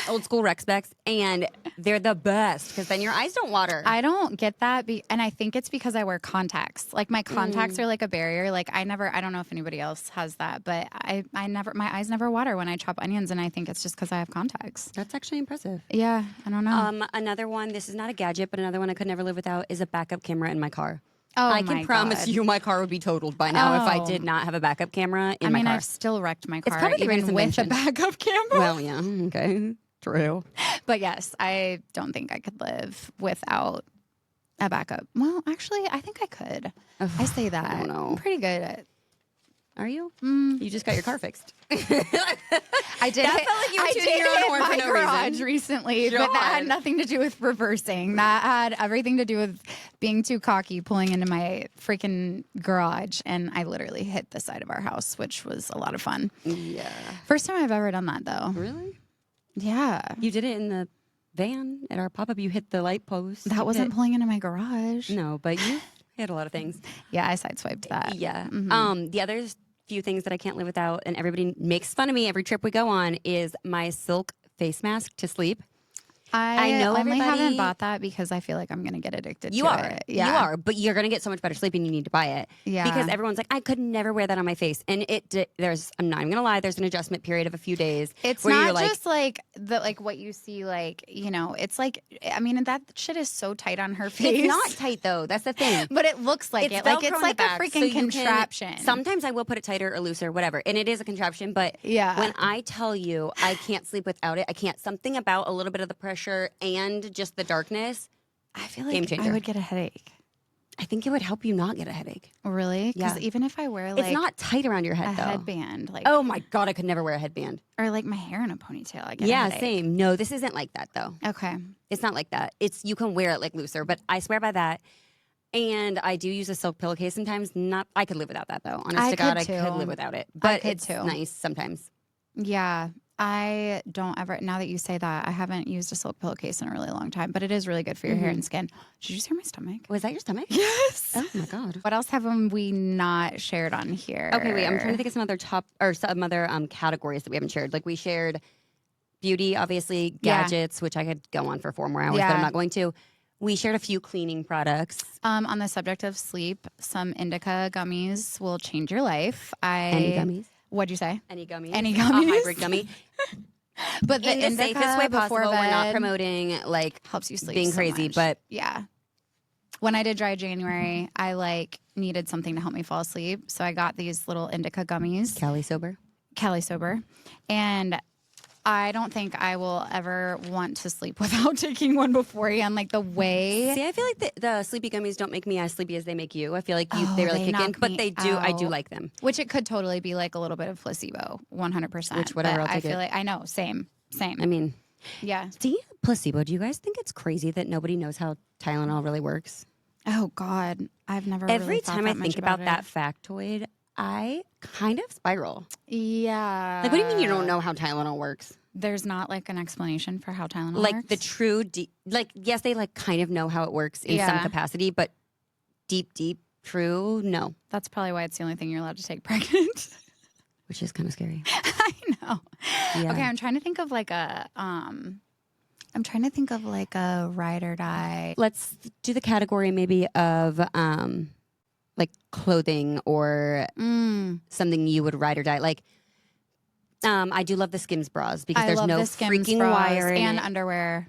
old school rec specs, and they're the best because then your eyes don't water. I don't get that, and I think it's because I wear contacts. Like my contacts are like a barrier. Like I don't know if anybody else has that, but I never, my eyes never water when I chop onions, and I think it's just because I have contacts. That's actually impressive. Yeah, I don't know. Another one, this is not a gadget, but another one I could never live without is a backup camera in my car. Oh, I can promise you my car would be totaled by now if I did not have a backup camera in my car. I've still wrecked my car probably the even greatest with a invention. backup camera. Well, yeah, okay, true. But yes, I don't think I could live without a backup. Well, actually, I think I could. I say that. I don't know. I'm pretty good at. Are you? You just got your car fixed. I did. That felt like you were tooting your own hit horn my for no garage reason. recently, but that had nothing to do with reversing. That had everything to do with being too cocky, pulling into my freaking garage, and I literally hit the side of our house, which was a lot of fun. Yeah. First time I've ever done that, though. Really? Yeah. You did it in the van at our pop-up. You hit the light post. That wasn't pulling into my garage. No, but you hit a lot of things. Yeah, I sideswiped that. Yeah. The other few things that I can't live without, and everybody makes fun of me every trip we go on, is my silk face mask to sleep. I know only haven't everybody- bought that because I feel like I'm going to get addicted You to are. it. Yeah. You are. But you're going to get so much better sleep and you need to buy it. Yeah. Because everyone's like, I could never wear that on my face. And I'm not even going to lie, there's an adjustment period of a few days. It's where not you're like, just like what you see, like, it's like, I mean, that shit is so tight on her face. it's not tight though. That's the thing. But it looks like it. Like, Velcro it's in like the a back, so freaking you can- contraption. Sometimes I will put it tighter or looser, whatever. And it is a contraption. But Yeah. when I tell you I can't sleep without it, I can't. Something about a little bit of the pressure and just the darkness. I feel like Game changer. I would get a headache. I think it would help you not get a headache. Really? Because Yeah. even if I wear like It's not tight around your a head though. headband, like, Oh my God, I could never wear a headband. or like my hair in a ponytail, I get a Yeah, headache. same. No, this isn't like that though. Okay. It's not like that. It's you can wear it like looser, but I swear by that. And I do use a silk pillowcase sometimes. Not I could live without that though. Honest I to God, could I could too. live without it. But could it's too. nice sometimes. Yeah. I don't ever, now that you say that, I haven't used a silk pillowcase in a really long time, but it is really good for your hair and skin. Did you just hear my stomach? Was that your stomach? Yes. Oh my God. What else haven't we not shared on here? Okay, wait. I'm trying to think of some other categories that we haven't shared. Like we shared beauty, obviously, Yeah. gadgets, which I could go on for 4 more hours, but Yeah. I'm not going to. We shared a few cleaning products. On the subject of sleep, some indica gummies will change your life. Any gummies? What'd you say? Any gummies? Any A gummies? hybrid gummy. But the In the indica safest way before possible. We're not bed promoting like helps you sleep being so crazy, much. but yeah. When I did dry January, I needed something to help me fall asleep, so I got these little indica gummies. Cali sober. Cali sober, and I don't think I will ever want to sleep without taking one beforehand. Like the way See, I feel like the sleepy gummies don't make me as sleepy as they make you. I feel like they really they kick in, knock but me they do. I do out. like them. Which it could totally be like a little bit of placebo, 100%. Which, whatever, But I'll I take feel it. like I know, same. I mean, Yeah. placebo. Do you guys think it's crazy that nobody knows how Tylenol really works? Oh God, I've never. Every really thought time that I think much about it. that factoid, I kind of spiral. Yeah. Like, what do you mean you don't know how Tylenol works? There's not like an explanation for how Tylenol Like works? the true yes, they kind of know how it works in some Yeah. capacity, but deep true, no, That's probably why it's the only thing you're allowed to take pregnant. which is kind of scary. I know. Yeah. Okay, I'm trying to think of like a ride or die. Let's do the category maybe of like clothing or something you would ride or die. Like I do love the Skims bras because I there's love no the Skims freaking bras wire in and it. underwear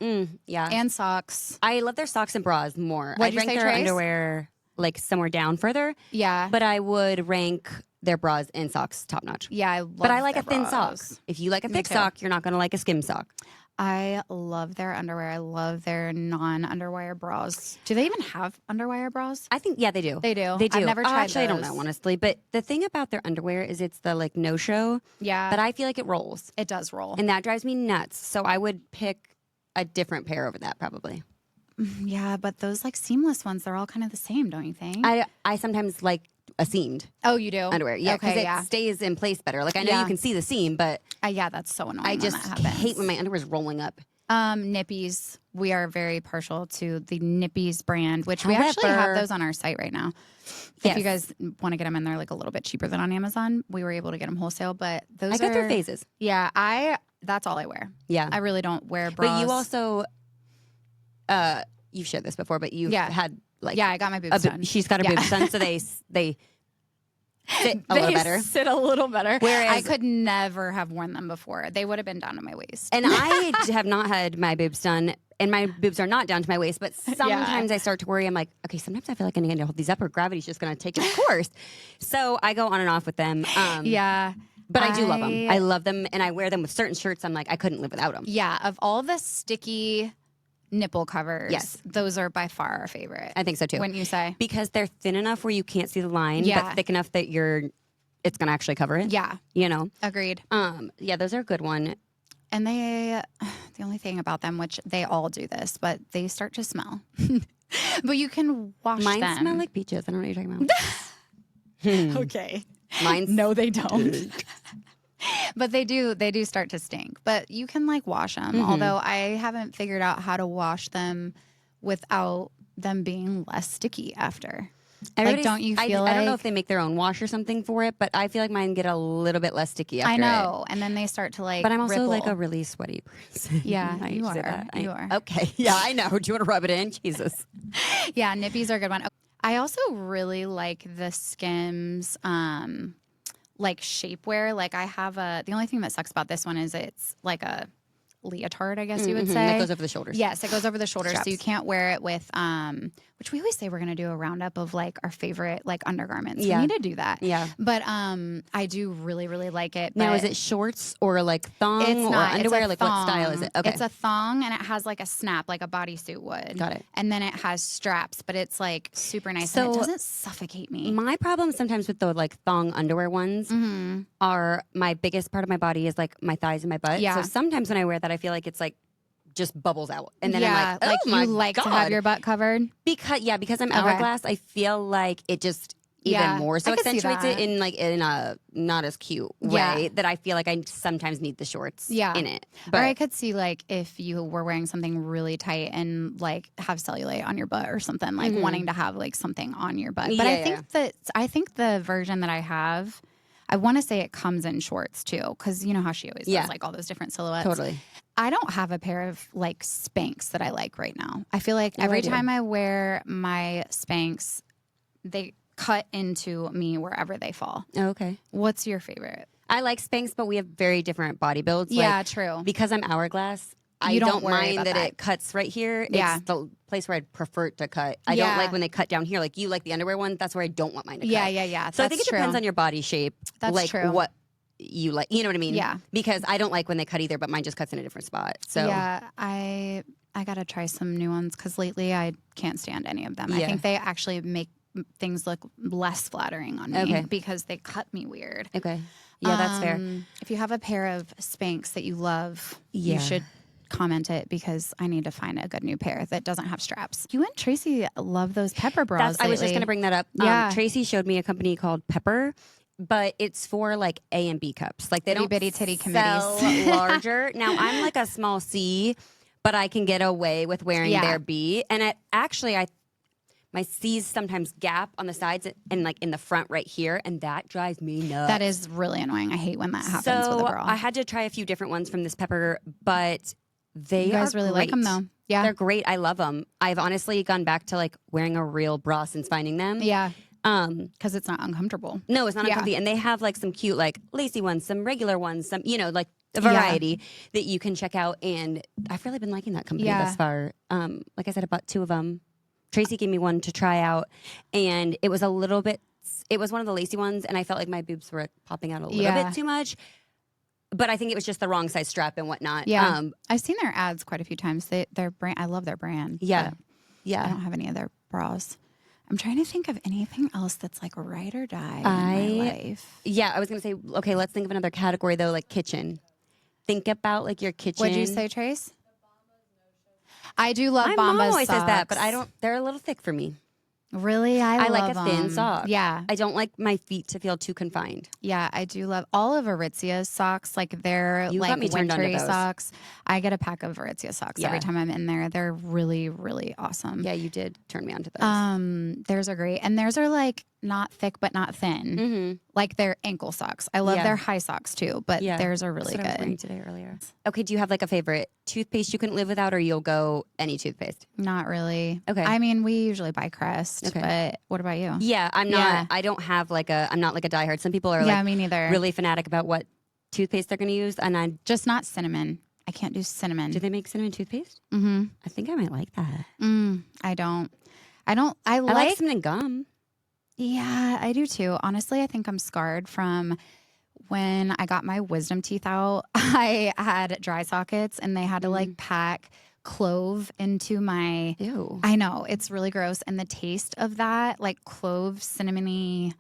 Yeah. and socks. I love their socks and bras more. What'd I'd you rank say, their Trace? underwear like somewhere down further, Yeah. but I would rank their bras and socks top notch. Yeah, I love But I like their a thin sock. bras. If you like a thick too. sock, you're not going to like a skim sock. I love their underwear. I love their non-underwire bras. Do they even have underwire bras? I think, yeah, they do. They do. They do. I've never tried Actually, I don't those. know, honestly. But the thing about their underwear is it's the like no show, Yeah. but I feel like it rolls. It does roll. And that drives me nuts. So I would pick a different pair over that probably. Yeah, but those like seamless ones, they're all kind of the same, don't you think? I sometimes like a seamed oh, you do? underwear. Yeah, because Okay, it stays in place better. Like I know Yeah. you can see the seam, but Yeah, that's so annoying I when just that happens. hate when my underwear's rolling up. Nippies. We are very partial to the Nippies brand, which we actually have those on our site right now. If you guys want to get them, and they're like a little bit cheaper than on Amazon. We were able to get them wholesale, but those I go through phases. Yeah, that's all I wear. Yeah, I really don't wear bras. But you also, you've shared this before, but you've had like I got my boobs done. She's got her boobs done, so they sit a little better. Sit a little better. Whereas I could never have worn them before. They would have been down to my waist. And I have not had my boobs done, and my boobs are not down to my waist. But sometimes I start to worry. I'm like, okay, sometimes I feel like I need to hold these up, or gravity's just going to take its course. So I go on and off with them. But I do love them. I love them, and I wear them with certain shirts. I'm like, I couldn't live without them. Yeah, of all the sticky nipple covers, those are by far our favorite. I think so too. Wouldn't you say? Because they're thin enough where you can't see the line, but thick enough that it's going to actually cover it. Yeah. You know? Agreed. Yeah, those are a good one. And the only thing about them, which they all do this, but they start to smell. But you can wash them. Mine smell like peaches. I don't know what you're talking about. Okay. Mine's no, they don't. But they do start to stink. But you can like wash them. Although I haven't figured out how to wash them without them being less sticky after. Like, don't you feel like... I don't know if they make their own wash or something for it, but I feel like mine get a little bit less sticky after I know. And then they start to like But I'm also ripple. like a really sweaty person. Yeah, you are. You are. Okay. Yeah, I know. Do you want to rub it in? Jesus. Yeah, Nippies are a good one. I also really like the Skims like shapewear. Like I have the only thing that sucks about this one is it's like a leotard, I guess you would say. That goes over the shoulders. Yes, it goes over the shoulders. Straps. So you can't wear it with which we always say we're gonna do a roundup of like our favorite like undergarments. Yeah. We need to do that. Yeah. But I do really, really like it. Now, but is it shorts or like thong it's or not. underwear? It's a Like thong. what style is it? Okay. It's a thong and it has like a snap like a bodysuit would. Got it. And then it has straps, but it's like super nice So and it doesn't suffocate me. My problem sometimes with the like thong underwear ones are my biggest part of my body is like my thighs and my butt. Yeah. So sometimes when I wear that, I feel like it's like just bubbles out. And then I'm like, oh my you like God. to have your butt covered? Because I'm hourglass, I feel like it just even more so I could see accentuates it that. in like in a not as cute way that I feel like I sometimes need the shorts in it. But or I could see like if you were wearing something really tight and like have cellulite on your butt or something, like wanting to have like something on your butt. But I think the version that I have, I want to say it comes in shorts too, because you know how she always does like all those different silhouettes. Totally. I don't have a pair of like Spanx that I like right now. I feel like every time I wear my Spanx, they cut into me wherever they fall. Oh, okay. What's your favorite? I like Spanx, but we have very different body builds. Yeah, like, true. Because I'm hourglass, You I don't don't worry mind about that that. it cuts right here. Yeah. It's the place where I'd prefer it to cut. I don't like when they cut down here. Like you like the underwear one. That's where I don't want mine to cut. Yeah. So I think it depends on your body shape. That's like true. what you like. You know what I mean? Yeah. Because I don't like when they cut either, but mine just cuts in a different spot. So yeah, I gotta try some new ones because lately I can't stand any of them. I Yeah. think they actually make things look less flattering on me because they cut me weird. Okay. Yeah, that's fair. If you have a pair of Spanx that you love, Yeah. you should comment it because I need to find a good new pair that doesn't have straps. You and Tracy love those pepper bras. I was just lately. going to bring that up. Yeah. Tracy showed me a company called Pepper, but it's for like A and B cups. Like they Itty don't bitty titty sell committees. larger. Now I'm like a small C, but I can get away with wearing their B. And my C's sometimes gap on the sides and like in the front right here, and that drives me nuts. That is really annoying. I hate when that happens with a girl. I had to try a few different ones from this Pepper, but they You guys are really like great. them though. Yeah. They're great. I love them. I've honestly gone back to like wearing a real bra since finding them. Yeah. Because it's not uncomfortable. No, it's not uncomfortable. And they have like some cute like lacy ones, some regular ones, some, like a variety that you can check out. And I've really been liking that company thus far. Like I said, I bought 2 of them. Tracy gave me one to try out, and it was one of the lacy ones, and I felt like my boobs were popping out a little bit too much. But I think it was just the wrong size strap and whatnot. Yeah. I've seen their ads quite a few times. Their brand, I love their brand. Yeah. I Yeah. don't have any of their bras. I'm trying to think of anything else that's like ride or die in my life. Yeah, I was going to say, okay, let's think of another category, though, like kitchen. Think about like your kitchen. What'd you say, Trace? I do love My Bombas mom always says that, but socks. they're a little thick for me. Really? I like love a thin 'em. sock. Yeah. I don't like my feet to feel too confined. Yeah, I do love all of Aritzia's socks. Like they're You got like me turned on to wintry those. socks. I get a pack of Aritzia socks every Yeah. time I'm in there. They're really, really awesome. Yeah, you did turn me on to those. Theirs are great. And theirs are like not thick but not thin. Mm-hmm. Like they're ankle socks. I love Yeah. their high socks too, but Yeah. theirs are really That's what I was wearing good. today earlier. Okay, do you have like a favorite toothpaste you couldn't live without, or you'll go any toothpaste? Not really. Okay. I mean, we usually buy Crest, Okay. but what about you? Yeah, I'm not. Yeah. I don't have like a. I'm not like a diehard. Some people are Yeah, like me neither. really fanatic about what toothpaste they're going to use, and I. Just not cinnamon. I can't do cinnamon. Do they make cinnamon toothpaste? Mm-hmm. I think I might like that. I don't. I I like like cinnamon gum. Yeah, I do too. Honestly, I think I'm scarred from when I got my wisdom teeth out. I had dry sockets and they had to like pack clove into my. Ew. I know, it's really gross. And the taste of that, like clove, cinnamony,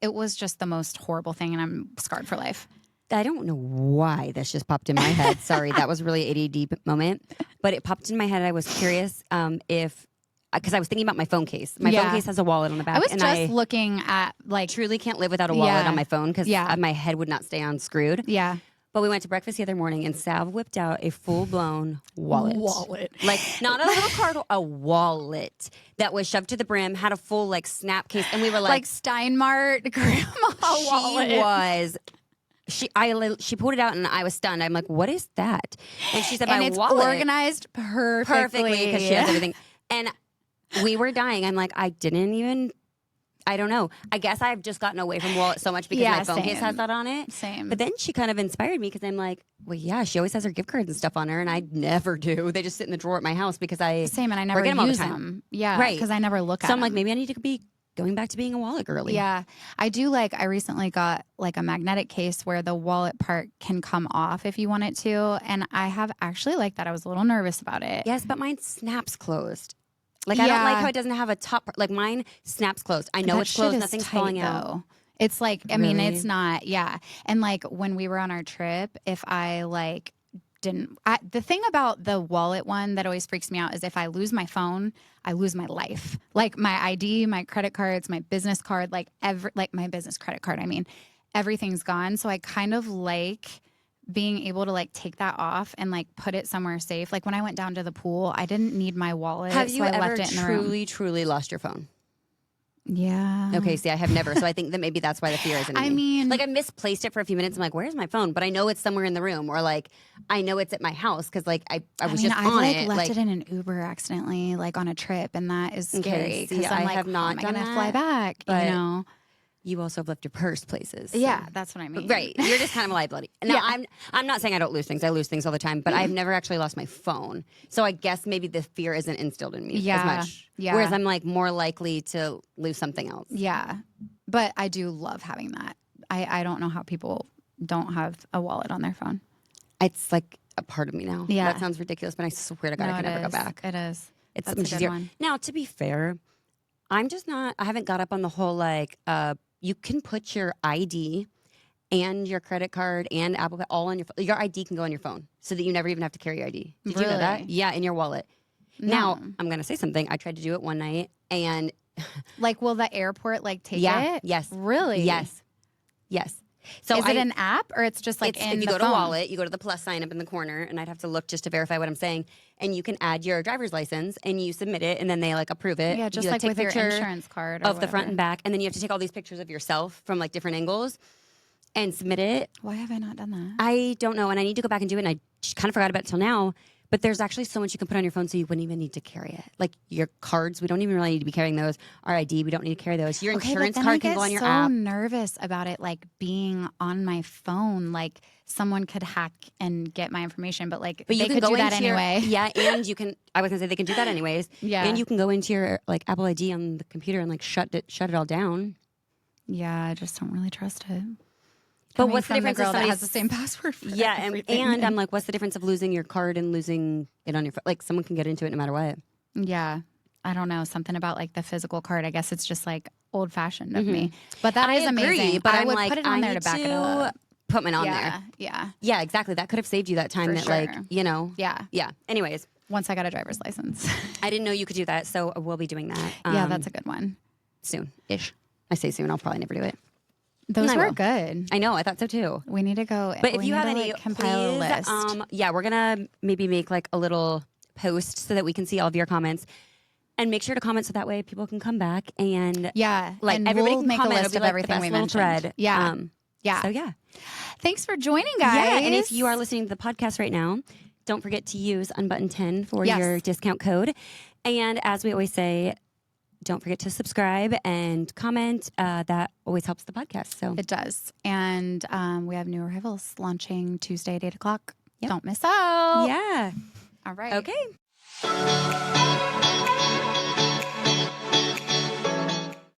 it was just the most horrible thing. And I'm scarred for life. I don't know why this just popped in my head. Sorry, that was a really ADD moment, but it popped in my head. I was curious if. Because I was thinking about my phone case. My phone case has a wallet on the back. I was and just looking at like. truly can't live without a wallet on my phone because my head would not stay unscrewed. Yeah. But we went to breakfast the other morning and Sav whipped out a full-blown wallet. Like not a little card, a wallet that was shoved to the brim, had a full like snap case. And we were like Steinmart grandma wallet. She pulled it out and I was stunned. I'm like, what is that? And she said, And my it's wallet. organized perfectly Because she has everything. And we were dying. I'm like, I don't know. I guess I've just gotten away from wallet so much because my phone case has that on it. Same. But then she kind of inspired me because I'm like, well, yeah, she always has her gift cards and stuff on her, and I never do. They just sit in the drawer at my house because I Same, and I never forget them all the use time. them. Yeah, Right. because I never look at So them. I'm like, maybe I need to be going back to being a wallet girly. Yeah, I do like. I recently got like a magnetic case where the wallet part can come off if you want it to, and I have actually liked that. I was a little nervous about it. Yes, but mine snaps closed. Like I don't like how it doesn't have a top part. Like mine snaps closed. I know That it's closed. shit is Nothing's tight, falling out. though. It's like, I mean, Really? it's not. Yeah, and like when we were on our trip, if I like the thing about the wallet one that always freaks me out is if I lose my phone, I lose my life. Like my ID, my credit cards, my business card, like my business credit card. I mean, everything's gone. So I kind of like being able to like take that off and like put it somewhere safe. Like when I went down to the pool, I didn't need my wallet. Have you so I ever left it in the room. truly lost your phone? Yeah. Okay, see, I have never. So I think that maybe that's why the fear isn't in I me. mean, like I misplaced it for a few minutes. I'm like, where's my phone? But I know it's somewhere in the room, or like I know it's at my house because like I was just I on like it. left like it in an Uber accidentally, like on a trip, and that is scary see, because I'm I like, have not how am I done gonna fly that, back? but- You know? you also have left your purse places. So. Yeah, that's what I mean. Right, you're just kind of a liability. Now, Yeah. I'm not saying I don't lose things. I lose things all the time, but I've never actually lost my phone. So I guess maybe the fear isn't instilled in me as Yeah, much. yeah. Whereas I'm like more likely to lose something else. Yeah, but I do love having that. I don't know how people don't have a wallet on their phone. It's like a part of me now. Yeah. That sounds ridiculous, but I swear to God, I can never go back. It is. It's That's much a good easier. one. Now, to be fair, I'm just not. I haven't got up on the whole like. You can put your ID and your credit card and Apple Pay all on your ID can go on your phone, so that you never even have to carry your ID. Did you know that? Really? Yeah, in your wallet. No. Now, I'm gonna say something. I tried to do it one night, and Like, will the airport like take yeah, it? yes, Really? yes. So Is it an app or it's just like it's, in if you the go phone? to wallet, you go to the plus sign up in the corner, and I'd have to look just to verify what I'm saying. And you can add your driver's license, and you submit it, and then they like approve it. Yeah, just you, like take with a your picture insurance card or of the front whatever. and back, and then you have to take all these pictures of yourself from like different angles and submit it. Why have I not done that? I don't know, and I need to go back and do it. And I just kind of forgot about it till now. But there's actually so much you can put on your phone, so you wouldn't even need to carry it. Like your cards, we don't even really need to be carrying those. Our ID, we don't need to carry those. Your insurance but then card can go on your I app. get so nervous about it, like being on my phone. Like someone could hack and get my information, but like But you they can could go do that into your, anyway. yeah, and you can. I was gonna say they can do that anyways. Yeah. and you can go into your like Apple ID on the computer and like shut it all down. Yeah, I just don't really trust it. But Coming what's the from difference? girl if that has somebody's- the same password for Yeah, everything. and I'm like, what's the difference of losing your card and losing it on your phone? Like someone can get into it no matter what. Yeah, I don't know, something about like the physical card. I guess it's just like old fashioned of me, but that I is agree, amazing. but I I'm would like, put it on I there to need back it up. Put mine on Yeah, there. yeah, Yeah, exactly. That could have saved you that time. For that like sure. you know. yeah. Yeah. Anyways, Once I got a driver's license. I didn't know you could do that, so we'll be doing that. Yeah, that's a good one. Soon-ish. I say soon. I'll probably never do it. Those I were will. good. I know. I thought so too. We need to go. But if we you need have to, any, compile please, a list. yeah, we're gonna maybe make like a little post so that we can see all of your comments, and make sure to comment so that way people can come back and Yeah, like and everybody we'll can make comment. a list It'll be of like the everything best we little mentioned. thread. Yeah, yeah. So yeah. Thanks for joining, guys. Yeah, and if you are listening to the podcast right now, don't forget to use Unbutton10 for your discount code. And as we always say, don't forget to subscribe and comment. That always helps the podcast. So It does. And we have new arrivals launching Tuesday at 8 o'clock. Yep. Don't miss out. yeah. All right. Okay.